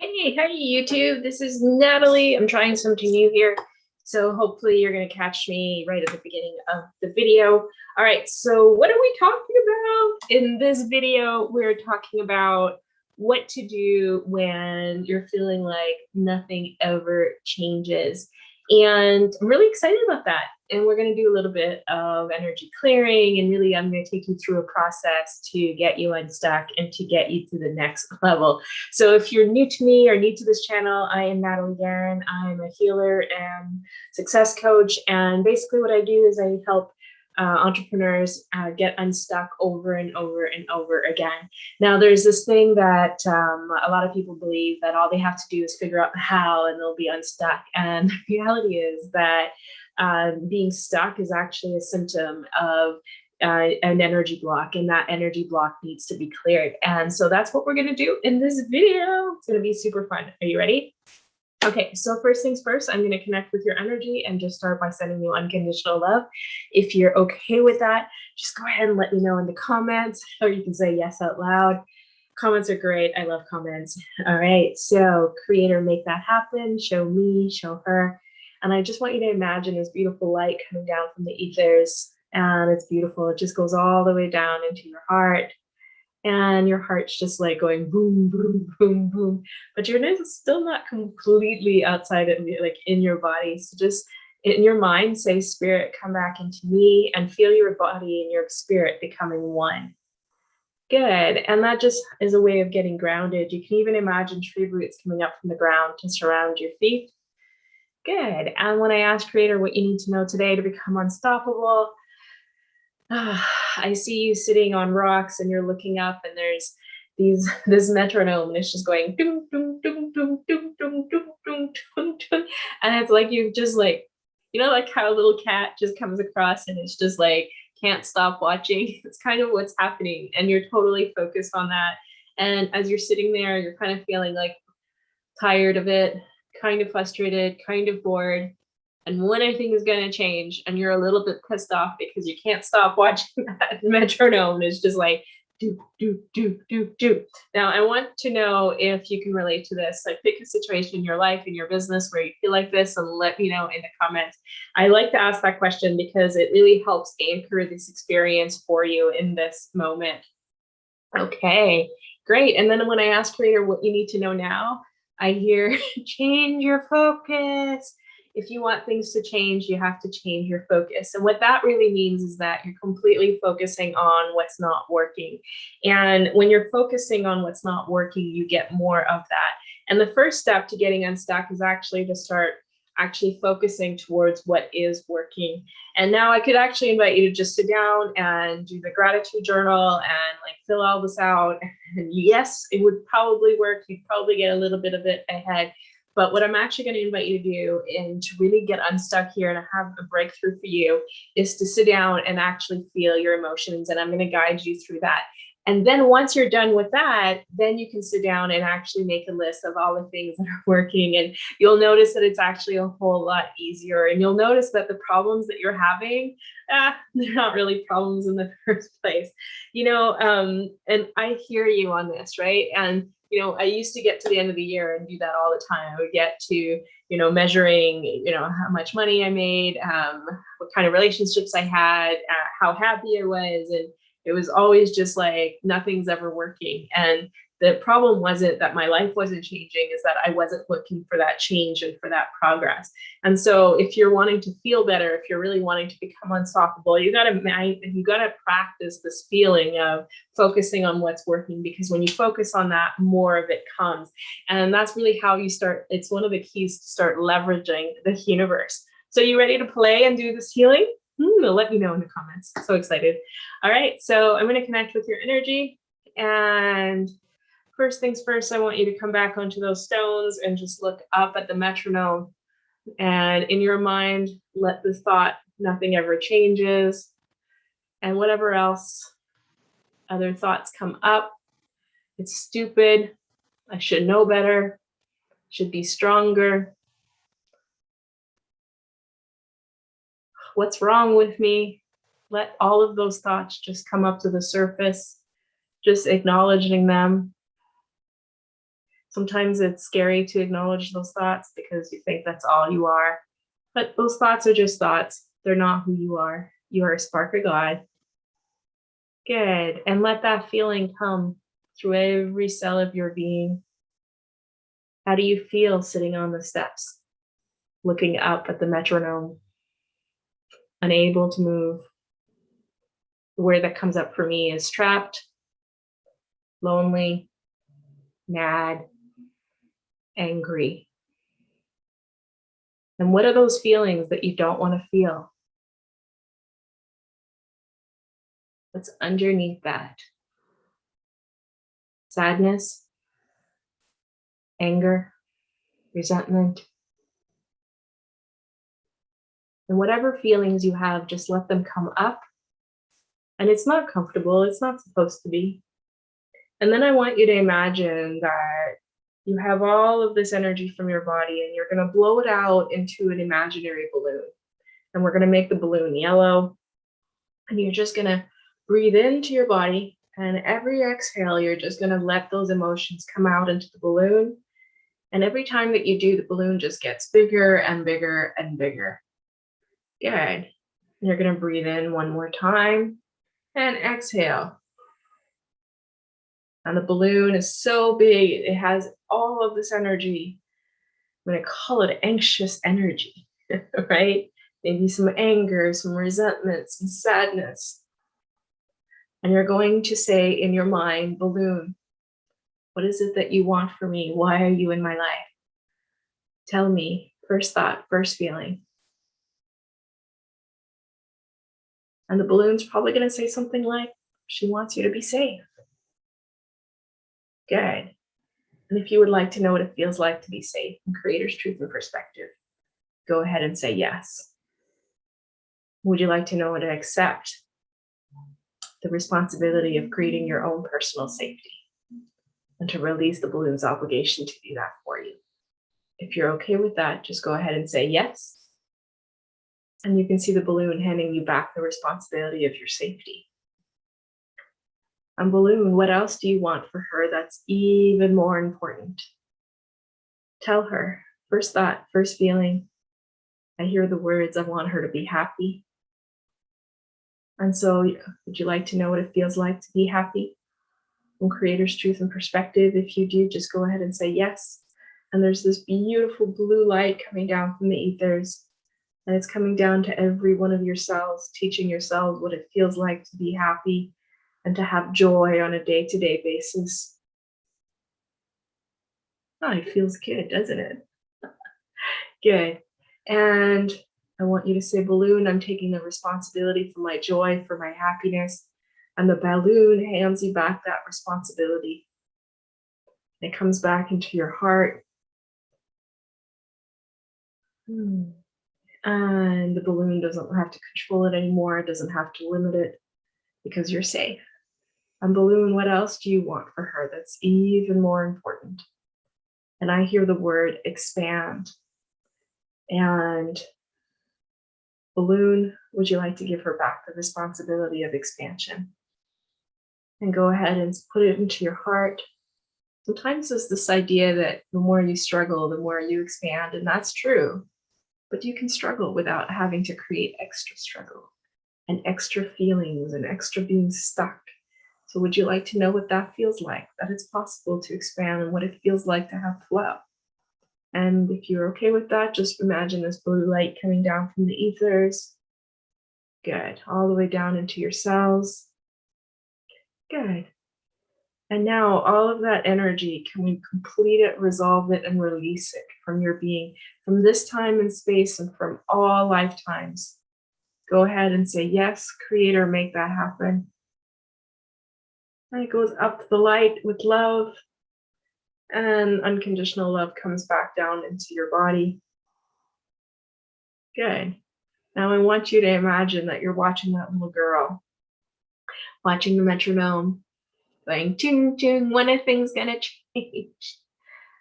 Hey, hi YouTube. This is Natalie. I'm trying something new here. So hopefully you're going to catch me right at the beginning of the video. All right, so what are we talking about? In this video, we're talking about what to do when you're feeling like nothing ever changes. And I'm really excited about that. And we're going to do a little bit of energy clearing, and really I'm going to take you through a process to get you unstuck and to get you to the next level. So if you're new to me or new to this channel, I am Nathalie Guerin. I'm a healer and success coach. And basically what I do is I help entrepreneurs get unstuck over and over and over again. Now, there's this thing that a lot of people believe that all they have to do is figure out the how and they'll be unstuck. And the reality is that being stuck is actually a symptom of an energy block, and that energy block needs to be cleared. And so that's what we're going to do in this video. It's going to be super fun. Are you ready? Okay, so first things first, I'm going to connect with your energy and just start by sending you unconditional love. If you're okay with that, just go ahead and let me know in the comments, or you can say yes out loud. Comments are great. I love comments. All right, so creator, make that happen. Show me, show her. And I just want you to imagine this beautiful light coming down from the ethers. And it's beautiful. It just goes all the way down into your heart. And your heart's just like going boom, boom, boom, boom. But you're still not completely outside of like in your body. So just in your mind, say, spirit, come back into me, and feel your body and your spirit becoming one. Good. And that just is a way of getting grounded. You can even imagine tree roots coming up from the ground to surround your feet. Good. And when I ask creator what you need to know today to become unstoppable, I see you sitting on rocks and you're looking up and there's this metronome and it's just going doom, doom, doom, doom, doom, doom, doom, doom, doom, doom. And it's like you've just like, you know, like how a little cat just comes across and it's just like can't stop watching. It's kind of what's happening, and you're totally focused on that. And as you're sitting there, you're kind of feeling like tired of it, kind of frustrated, kind of bored. And one thing is going to change, and you're a little bit pissed off because you can't stop watching that metronome. It's just like do, do, do, do, do. Now, I want to know if you can relate to this. Like, pick a situation in your life, in your business, where you feel like this, and let me know in the comments. I like to ask that question because it really helps anchor this experience for you in this moment. Okay, great. And then when I ask creator what you need to know now, I hear change your focus. If you want things to change, you have to change your focus. And what that really means is that you're completely focusing on what's not working. And when you're focusing on what's not working, you get more of that. And the first step to getting unstuck is actually to start actually focusing towards what is working. And now I could actually invite you to just sit down and do the gratitude journal and like fill all this out. And yes, it would probably work. You'd probably get a little bit of it ahead. But what I'm actually going to invite you to do, and to really get unstuck here and have a breakthrough for you, is to sit down and actually feel your emotions. And I'm going to guide you through that. And then once you're done with that, then you can sit down and actually make a list of all the things that are working. And you'll notice that it's actually a whole lot easier. And you'll notice that the problems that you're having, they're not really problems in the first place. You know, and I hear you on this, right? And you know, I used to get to the end of the year and do that all the time. I would get to, you know, measuring, you know, how much money I made, what kind of relationships I had, how happy I was. And it was always just like, nothing's ever working. And the problem wasn't that my life wasn't changing, is that I wasn't looking for that change and for that progress. And so if you're wanting to feel better, if you're really wanting to become unstoppable, you gotta practice this feeling of focusing on what's working, because when you focus on that, more of it comes. And that's really how you start. It's one of the keys to start leveraging the universe. So you ready to play and do this healing? Let me know in the comments. So excited. All right, so I'm going to connect with your energy. And first things first, I want you to come back onto those stones and just look up at the metronome. And in your mind, let the thought, nothing ever changes. And whatever else, other thoughts come up. It's stupid. I should know better. Should be stronger. What's wrong with me? Let all of those thoughts just come up to the surface, just acknowledging them. Sometimes it's scary to acknowledge those thoughts because you think that's all you are. But those thoughts are just thoughts. They're not who you are. You are a spark of God. Good. And let that feeling come through every cell of your being. How do you feel sitting on the steps, looking up at the metronome, unable to move? The word that comes up for me is trapped, lonely, mad, angry. And what are those feelings that you don't want to feel? What's underneath that? Sadness, anger, resentment. And whatever feelings you have, just let them come up. And it's not comfortable, it's not supposed to be. And then I want you to imagine that you have all of this energy from your body and you're going to blow it out into an imaginary balloon. And we're going to make the balloon yellow. And you're just going to breathe into your body. And every exhale, you're just going to let those emotions come out into the balloon. And every time that you do, the balloon just gets bigger and bigger and bigger. Good. You're going to breathe in one more time and exhale. And the balloon is so big, it has all of this energy. I'm going to call it anxious energy, right? Maybe some anger, some resentment, some sadness. And you're going to say in your mind, balloon, what is it that you want for me? Why are you in my life? Tell me, first thought, first feeling. And the balloon's probably going to say something like, she wants you to be safe. Good. And if you would like to know what it feels like to be safe in Creator's Truth and Perspective, go ahead and say yes. Would you like to know how to accept the responsibility of creating your own personal safety and to release the balloon's obligation to do that for you? If you're okay with that, just go ahead and say yes. And you can see the balloon handing you back the responsibility of your safety. And balloon, what else do you want for her that's even more important? Tell her, first thought, first feeling. I hear the words, I want her to be happy. And so would you like to know what it feels like to be happy? From Creator's Truth and Perspective, if you do, just go ahead and say yes. And there's this beautiful blue light coming down from the ethers. And it's coming down to every one of your cells, teaching your cells what it feels like to be happy and to have joy on a day-to-day basis. Oh, it feels good, doesn't it? Good. And I want you to say, balloon, I'm taking the responsibility for my joy, for my happiness. And the balloon hands you back that responsibility. It comes back into your heart. And the balloon doesn't have to control it anymore. It doesn't have to limit it because you're safe. And balloon, what else do you want for her that's even more important? And I hear the word expand. And balloon, would you like to give her back the responsibility of expansion? And go ahead and put it into your heart. Sometimes there's this idea that the more you struggle, the more you expand, and that's true. But you can struggle without having to create extra struggle and extra feelings and extra being stuck. So would you like to know what that feels like? That it's possible to expand and what it feels like to have flow. And if you're okay with that, just imagine this blue light coming down from the ethers. Good. All the way down into your cells. Good. And now all of that energy, can we complete it, resolve it, and release it from your being, from this time and space and from all lifetimes? Go ahead and say, yes, Creator, make that happen. And it goes up to the light with love, and unconditional love comes back down into your body. Good. Now I want you to imagine that you're watching that little girl, watching the metronome, going, ching, ching, when are things gonna change?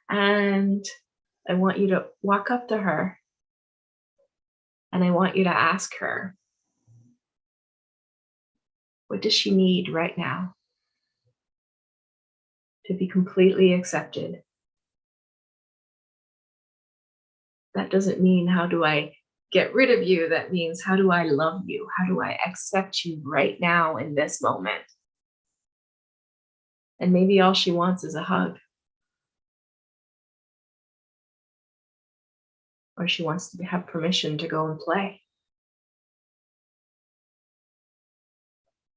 And I want you to walk up to her and I want you to ask her, what does she need right now to be completely accepted, That doesn't mean how do I get rid of you. That means how do I love you? How do I accept you right now in this moment? And maybe all she wants is a hug, or she wants to have permission to go and play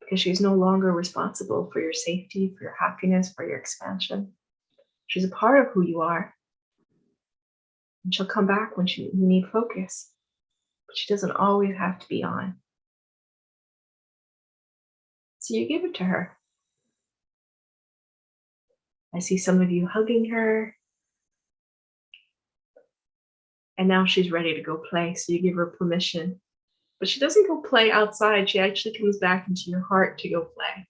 because she's no longer responsible for your safety, for your happiness, for your expansion. She's a part of who you are. And she'll come back when you need focus, but she doesn't always have to be on. So you give it to her. I see some of you hugging her, and now she's ready to go play. So you give her permission, but she doesn't go play outside. She actually comes back into your heart to go play.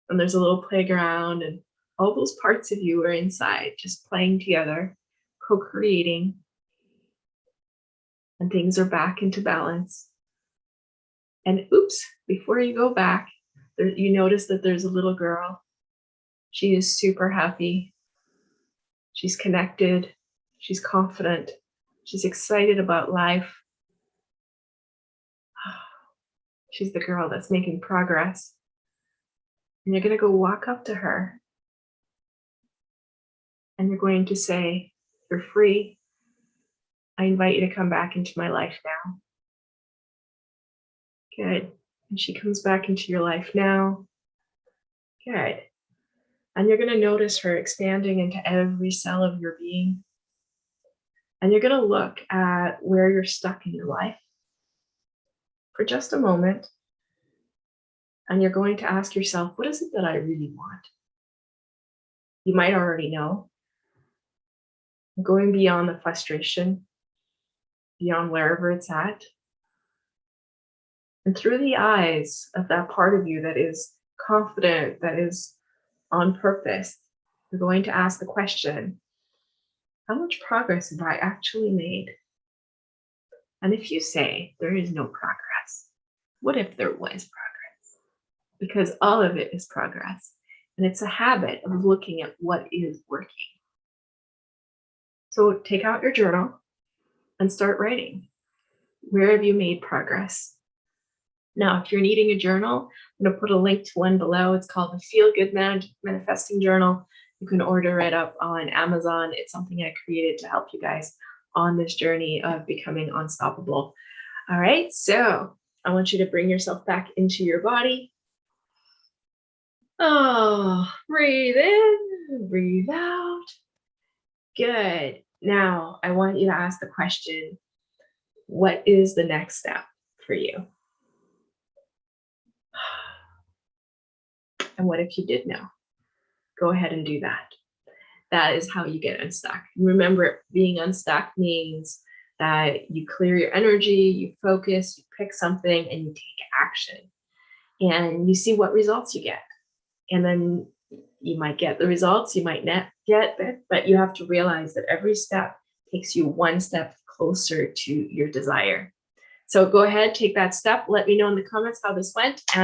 And there's a little playground, and all those parts of you are inside, just playing together, co-creating, and things are back into balance. And oops, before you go back, you notice that there's a little girl. She is super happy. She's connected. She's confident. She's excited about life. She's the girl that's making progress. And you're going to go walk up to her. And you're going to say, "You're free. I invite you to come back into my life now." Good. And she comes back into your life now. Good. And you're going to notice her expanding into every cell of your being. And you're going to look at where you're stuck in your life for just a moment. And you're going to ask yourself, what is it that I really want? You might already know. Going beyond the frustration, beyond wherever it's at. And through the eyes of that part of you that is confident, that is on purpose, you're going to ask the question, how much progress have I actually made? And if you say there is no progress, what if there was progress? Because all of it is progress. And it's a habit of looking at what is working. So take out your journal and start writing. Where have you made progress? Now, if you're needing a journal, I'm going to put a link to one below. It's called the Feel Good Manifesting Journal. You can order it up on Amazon. It's something I created to help you guys on this journey of becoming unstoppable. All right, so I want you to bring yourself back into your body. Oh, breathe in, breathe out. Good. Now, I want you to ask the question, what is the next step for you? And what if you did know? Go ahead and do that. That is how you get unstuck. Remember, being unstuck means that you clear your energy, you focus, you pick something, and you take action. And you see what results you get. And then you might get the results, you might not get it, but you have to realize that every step takes you one step closer to your desire. So go ahead, take that step. Let me know in the comments how this went. And